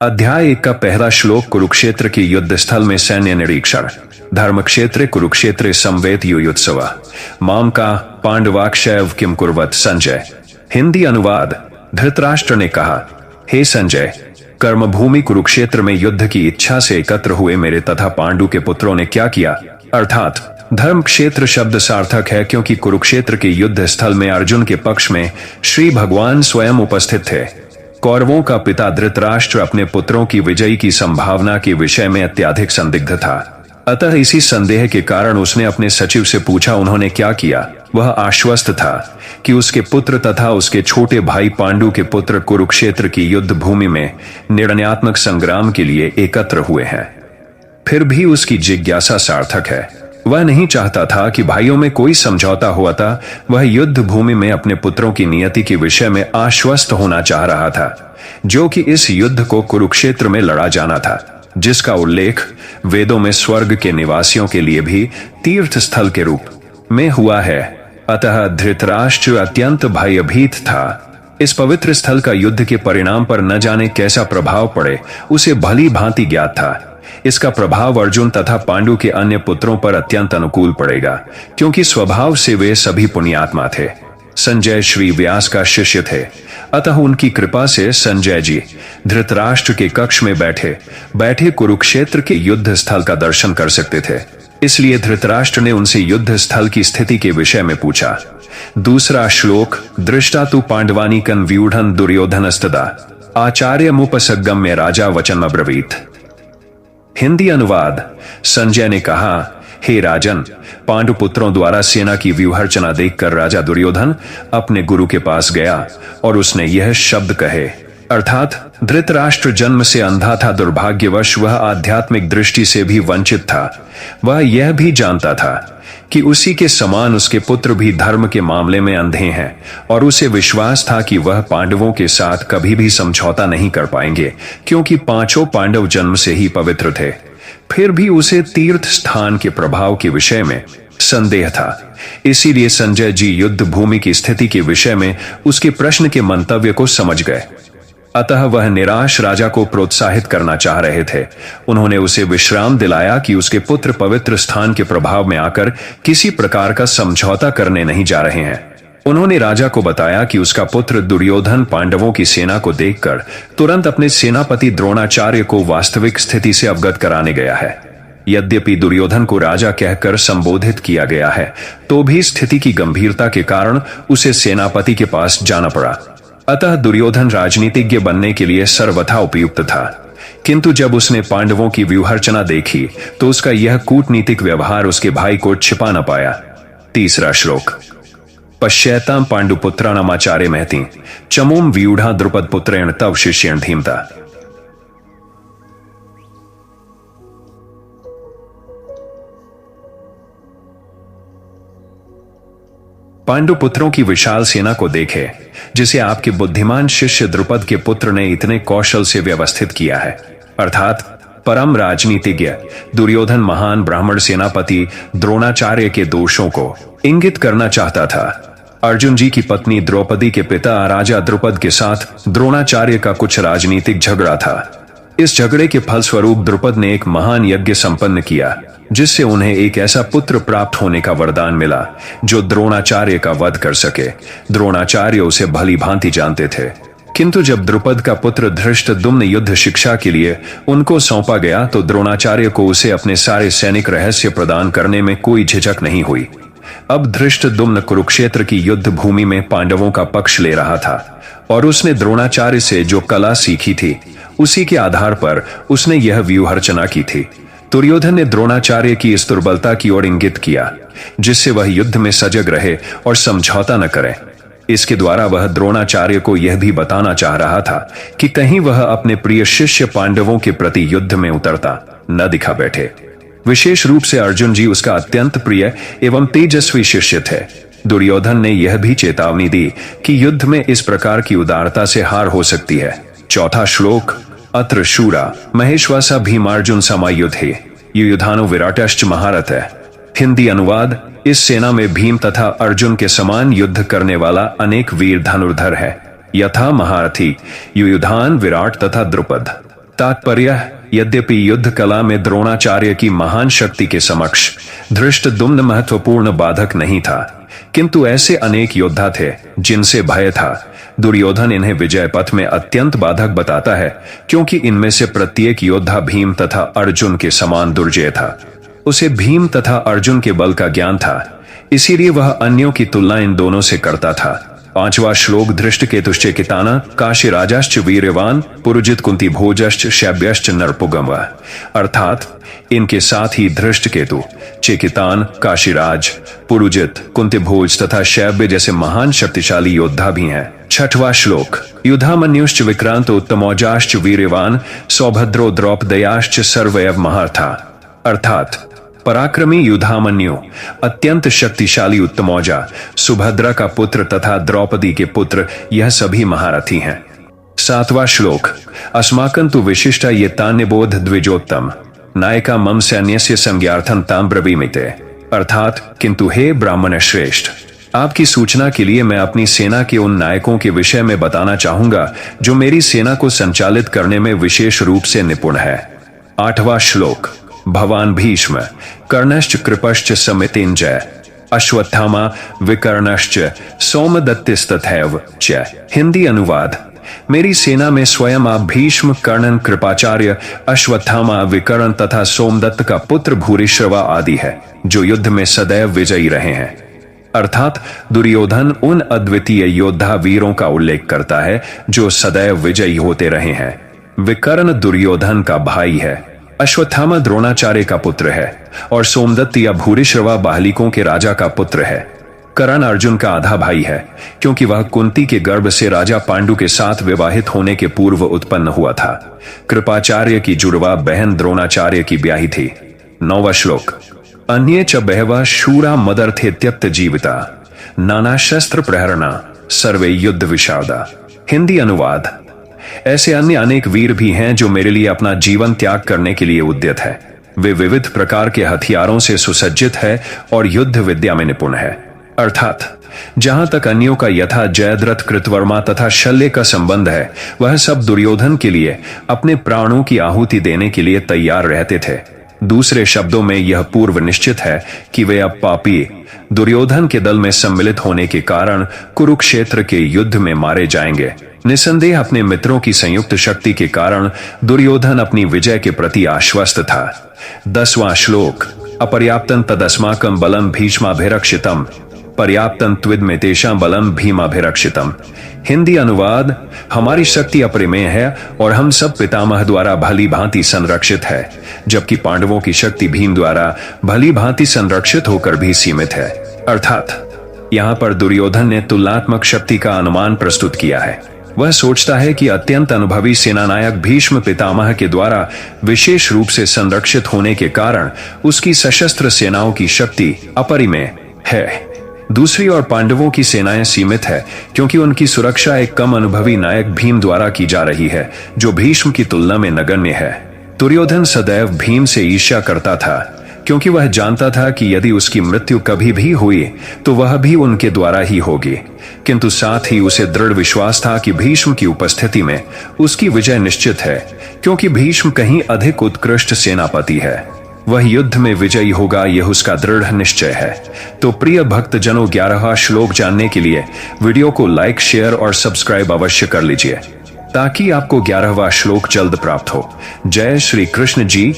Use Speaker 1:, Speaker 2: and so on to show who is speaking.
Speaker 1: अध्याय 1 का पहला श्लोक कुरुक्षेत्र के युद्ध स्थल में सैन्य निरीक्षण। धर्म क्षेत्र कुरुक्षेत्र संवेद युयुत्सव माम का पांडवाक्षयव किम कुर्वत संजय। हिंदी अनुवाद। धृतराष्ट्र ने कहा, हे संजय, कर्मभूमि कुरुक्षेत्र में युद्ध की इच्छा से एकत्र हुए मेरे तथा पांडु के पुत्रों ने क्या किया। अर्थात धर्म क्षेत्र शब्द सार्थक है क्योंकि कुरुक्षेत्र के युद्ध स्थल में अर्जुन के पक्ष में श्री भगवान स्वयं उपस्थित थे। कौरवों का पिता धृतराष्ट्र अपने पुत्रों की विजय की संभावना के विषय में अत्यधिक संदिग्ध था। अतः इसी संदेह के कारण उसने अपने सचिव से पूछा उन्होंने क्या किया। वह आश्वस्त था कि उसके पुत्र तथा उसके छोटे भाई पांडु के पुत्र कुरुक्षेत्र की युद्ध भूमि में निर्णयात्मक संग्राम के लिए एकत्र हुए हैं। फिर भी उसकी जिज्ञासा सार्थक है। वह नहीं चाहता था कि भाइयों में कोई समझौता हुआ था। वह युद्ध भूमि में अपने पुत्रों की नियति के विषय में आश्वस्त होना चाह रहा था, जो कि इस युद्ध को कुरुक्षेत्र में लड़ा जाना था, जिसका उल्लेख वेदों में स्वर्ग के निवासियों के लिए भी तीर्थ स्थल के रूप में हुआ है। अतः धृतराष्ट्र अत्यंत भयभीत था। इस पवित्र स्थल का युद्ध के परिणाम पर न जाने कैसा प्रभाव पड़े उसे भली भांति ज्ञात था। इसका प्रभाव अर्जुन तथा पांडु के अन्य पुत्रों पर अत्यंत अनुकूल पड़ेगा, क्योंकि स्वभाव से वे सभी पुण्यात्मा थे। संजय श्री व्यास का शिष्य थे, अतः उनकी कृपा से संजय जी धृतराष्ट्र के कक्ष में बैठे कुरुक्षेत्र के युद्ध स्थल का दर्शन कर सकते थे। इसलिए धृतराष्ट्र ने उनसे युद्ध स्थल की स्थिति के विषय में पूछा। दूसरा श्लोक। दृष्टा तु पांडवानी कन व्यूढ़न दुर्योधनस्तदा आचार्य मुपसगम्य राजा वचन अब्रवीत। हिंदी अनुवाद। संजय ने कहा, हे राजन, पांडु पुत्रों द्वारा सेना की व्यूहरचना देखकर राजा दुर्योधन अपने गुरु के पास गया और उसने यह शब्द कहे। अर्थात धृतराष्ट्र जन्म से अंधा था, दुर्भाग्यवश वह आध्यात्मिक दृष्टि से भी वंचित था। वह यह भी जानता था कि उसी के समान उसके पुत्र भी धर्म के मामले में अंधे हैं, और उसे विश्वास था कि वह पांडवों के साथ कभी भी समझौता नहीं कर पाएंगे, क्योंकि पांचों पांडव जन्म से ही पवित्र थे। फिर भी उसे तीर्थ स्थान के प्रभाव के विषय में संदेह था। इसीलिए संजय जी युद्ध भूमि की स्थिति के विषय में उसके प्रश्न के मंतव्य को समझ गए। अतः वह निराश राजा को प्रोत्साहित करना चाह रहे थे। उन्होंने उसे विश्राम दिलाया कि उसके पुत्र पवित्र स्थान के प्रभाव में आकर किसी प्रकार का समझौता करने नहीं जा रहे हैं। उन्होंने राजा को बताया कि उसका पुत्र दुर्योधन पांडवों की सेना को देखकर तुरंत अपने सेनापति द्रोणाचार्य को वास्तविक स्थिति से अवगत कराने गया है। यद्यपि दुर्योधन को राजा कहकर संबोधित किया गया है, तो भी स्थिति की गंभीरता के कारण उसे सेनापति के पास जाना पड़ा। अतः दुर्योधन राजनीतिज्ञ बनने के लिए सर्वथा उपयुक्त था, किंतु जब उसने पांडवों की व्यूहरचना देखी तो उसका यह कूटनीतिक व्यवहार उसके भाई को छिपा न पाया। तीसरा श्लोक। पश्यैतां पांडुपुत्राणामाचार्य महती चमोम व्यूढ़ा द्रुपद पुत्रेण तव शिष्येण धीमता। पांडु पुत्रों की विशाल सेना को देखे, जिसे आपके बुद्धिमान शिष्य द्रुपद के पुत्र ने इतने कौशल से व्यवस्थित किया है। अर्थात परम राजनीतिज्ञ दुर्योधन महान ब्राह्मण सेनापति द्रोणाचार्य के दोषों को इंगित करना चाहता था। अर्जुन जी की पत्नी द्रौपदी के पिता राजा द्रुपद के साथ द्रोणाचार्य का कुछ राजनीतिक झगड़ा था। इस झगड़े के फलस्वरूप द्रुपद ने एक महान यज्ञ संपन्न किया, जिससे उन्हें एक ऐसा पुत्र प्राप्त होने का वरदान मिला जो द्रोणाचार्य का वध कर सके। द्रोणाचार्य उसे भली भांति जानते थे, किंतु जब द्रुपद का पुत्र धृष्टद्युम्न युद्ध शिक्षा के लिए उनको सौंपा गया तो द्रोणाचार्य को उसे अपने सारे सैनिक रहस्य प्रदान करने में कोई झिझक नहीं हुई। अब धृष्टद्युम्न कुरुक्षेत्र की युद्ध भूमि में पांडवों का पक्ष ले रहा था, और उसने द्रोणाचार्य से जो कला सीखी थी उसी के आधार पर उसने यह व्यूहरचना की थी। दुर्योधन ने द्रोणाचार्य की इस दुर्बलता की ओर इंगित किया, जिससे वह युद्ध में सजग रहे और समझौता न करे। इसके द्वारा वह द्रोणाचार्य को यह भी बताना चाह रहा था कि कहीं वह अपने प्रिय शिष्य पांडवों के प्रति युद्ध में उतरता न दिखा बैठे। विशेष रूप से अर्जुन जी उसका अत्यंत प्रिय एवं तेजस्वी शिष्य थे। दुर्योधन ने यह भी चेतावनी दी कि युद्ध में इस प्रकार की उदारता से हार हो सकती है। चौथा श्लोक। अत्र शूरा महेश्वासा भीमार्जुन समायुधे युयुधानो विराटश्च महारथ। हिंदी अनुवाद। इस सेना में भीम तथा अर्जुन के समान युद्ध करने वाला अनेक वीर धनुर्धर है, यथा महारथी युयुधान, विराट तथा द्रुपद। तात्पर्य, यद्यपि युद्ध कला में द्रोणाचार्य की महान शक्ति के समक्ष धृष्टद्युम्न महत्वपूर्ण बाधक नहीं था, किंतु ऐसे अनेक योद्धा थे जिनसे भय था। दुर्योधन इन्हें विजय पथ में अत्यंत बाधक बताता है, क्योंकि इनमें से प्रत्येक योद्धा भीम तथा अर्जुन के समान दुर्जय था। उसे भीम तथा अर्जुन के बल का ज्ञान था, इसीलिए वह अन्यों की तुलना इन दोनों से करता था। 5वां श्लोक, धृष्टकेतुश्च किताना काशीराजाश्च वीर्यवान पुरुजित कुंती भोजश्च शैब्यश्च नरपुगम, अर्थात इनके साथ ही धृष्टकेतु, चेकितान, काशीराज, पुरुजित, कुंतीभोज तथा शैब्य जैसे महान शक्तिशाली योद्धा भी हैं। 6वां श्लोक, युधामन्युश्च विक्रांत उत्तमौजाश्च वीर्यवान सौभद्रो द्रौपदयाश्च सर्वैव महार्था, अर्थात पराक्रमी युधामन्यु, अत्यंत शक्तिशाली उत्तमौजा, सुभद्रा का पुत्र तथा द्रौपदी के पुत्र, यह सभी महारथी हैं। 7वां श्लोक, अस्माकं तु विशिष्टा ये तान्यबोध द्विजोत्तम नायका मम सैन्यस्य संज्ञार्थं तां ब्रवीमिते, अर्थात किंतु हे ब्राह्मण श्रेष्ठ, आपकी सूचना के लिए मैं अपनी सेना के उन नायकों के विषय में बताना चाहूंगा जो मेरी सेना को संचालित करने में विशेष रूप से निपुण है। 8वां श्लोक, भवान भीष्म कर्णश्च कृपश्च समितिंजय अश्वत्थामा विकर्णश्च सोमदत्तिस्तथैव च। हिंदी अनुवाद, मेरी सेना में स्वयं आप भीष्म, कर्णन, कृपाचार्य, अश्वत्थामा, विकर्ण तथा सोमदत्त का पुत्र भूरिश्रवा आदि है, जो युद्ध में सदैव विजयी रहे हैं। अर्थात दुर्योधन उन अद्वितीय योद्धा वीरों का उल्लेख करता है जो सदैव विजयी होते रहे हैं। विकर्ण दुर्योधन का भाई है, अश्वत्थामा द्रोणाचार्य का पुत्र है और सोमदत्त या भूरिश्रवा बाहलिकों के राजा का पुत्र है। कर्ण अर्जुन का आधा भाई है, क्योंकि वह कुंती के गर्भ से राजा पांडु के साथ विवाहित होने के पूर्व उत्पन्न हुआ था। कृपाचार्य की जुड़वा बहन द्रोणाचार्य की ब्याही थी। 9वां श्लोक, अन्ये च बहवः शूरा मदर्थे त्यक्त जीविता नाना शस्त्र प्रहरणा सर्वे युद्ध विशारदा। हिंदी अनुवाद, ऐसे अन्य अनेक वीर भी हैं जो मेरे लिए अपना जीवन त्याग करने के लिए उद्यत है। वे विविध प्रकार के हथियारों से सुसज्जित है और युद्ध विद्या में निपुण है। अर्थात जहां तक अन्यों का यथा जयद्रथ, कृतवर्मा तथा शल्य का संबंध है, वह सब दुर्योधन के लिए अपने प्राणों की आहुति देने के लिए तैयार रहते थे। दूसरे शब्दों में यह पूर्व निश्चित है कि वे अब पापी दुर्योधन के दल में सम्मिलित होने के कारण कुरुक्षेत्र के युद्ध में मारे जाएंगे। निसंदेह अपने मित्रों की संयुक्त शक्ति के कारण दुर्योधन अपनी विजय के प्रति आश्वस्त था। 10वां श्लोक, अपर्याप्तं तदस्माकं बलं भीष्माभिरक्षितम् पर्याप्तं त्विद्मे तेषां बलं भीमाभिरक्षितम्। हिंदी अनुवाद, हमारी शक्ति अपरिमेय है और हम सब पितामह द्वारा भली भांति संरक्षित है, जबकि पांडवों की शक्ति भीम द्वारा भली भांति संरक्षित होकर भी सीमित है। अर्थात यहाँ पर दुर्योधन ने तुलनात्मक शक्ति का अनुमान प्रस्तुत किया है। वह सोचता है कि अत्यंत अनुभवी सेनानायक भीष्म पितामह के द्वारा विशेष रूप से संरक्षित होने के कारण उसकी सशस्त्र सेनाओं की शक्ति अपरिमेय है। दूसरी ओर पांडवों की सेनाएं सीमित है, क्योंकि उनकी सुरक्षा एक कम अनुभवी नायक भीम द्वारा की जा रही है, जो भीष्म की तुलना में नगण्य है। दुर्योधन सदैव भीम से ईर्ष्या करता था, क्योंकि वह जानता था कि यदि उसकी मृत्यु कभी भी हुई तो वह भी उनके द्वारा ही होगी, किंतु साथ ही उसे दृढ़ विश्वास था कि भीष्म की उपस्थिति में उसकी विजय निश्चित है, क्योंकि भीष्म कहीं अधिक उत्कृष्ट सेनापति है। वह युद्ध में विजयी होगा, यह उसका दृढ़ निश्चय है। तो प्रिय भक्तजनों, 11वां श्लोक जानने के लिए वीडियो को लाइक, शेयर और सब्सक्राइब अवश्य कर लीजिए, ताकि आपको 11वां श्लोक जल्द प्राप्त हो। जय श्री कृष्ण जी।